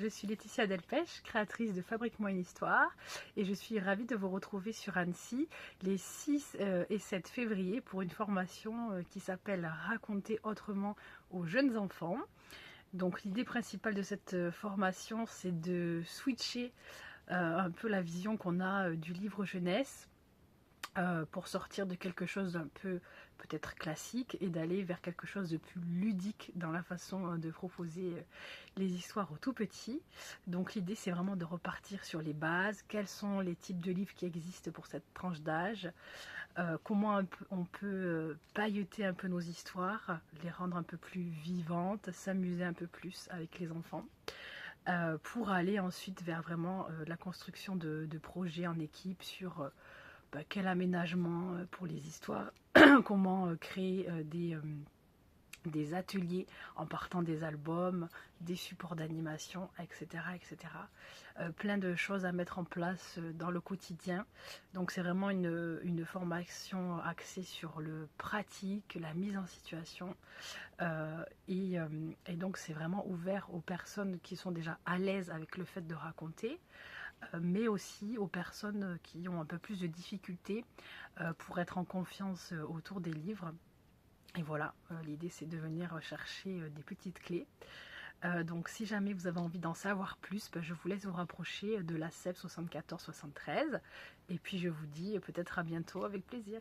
je suis Laetitia Delpech, créatrice de Fabrique-moi une histoire et je suis ravie de vous retrouver sur Annecy les 6 et 7 février pour une formation qui s'appelle Raconter autrement aux jeunes enfants. Donc l'idée principale de cette formation, c'est de switcher un peu la vision qu'on a du livre jeunesse pour sortir de quelque chose d'un peu peut-être classique et d'aller vers quelque chose de plus ludique dans la façon de proposer les histoires aux tout petits. Donc l'idée, c'est vraiment de repartir sur les bases, quels sont les types de livres qui existent pour cette tranche d'âge, comment on peut pailleter un peu nos histoires, les rendre un peu plus vivantes, s'amuser un peu plus avec les enfants. Pour aller ensuite vers vraiment la construction de projets en équipe sur quel aménagement pour les histoires, comment créer des ateliers en partant des albums, des supports d'animation, etc. etc. Plein de choses à mettre en place dans le quotidien. Donc c'est vraiment une formation axée sur le pratique, la mise en situation. Et donc c'est vraiment ouvert aux personnes qui sont déjà à l'aise avec le fait de raconter, mais aussi aux personnes qui ont un peu plus de difficultés pour être en confiance autour des livres. Et voilà, l'idée c'est de venir chercher des petites clés. Donc si jamais vous avez envie d'en savoir plus, je vous laisse vous rapprocher de la CEP 74 73. Et puis je vous dis peut-être à bientôt avec plaisir.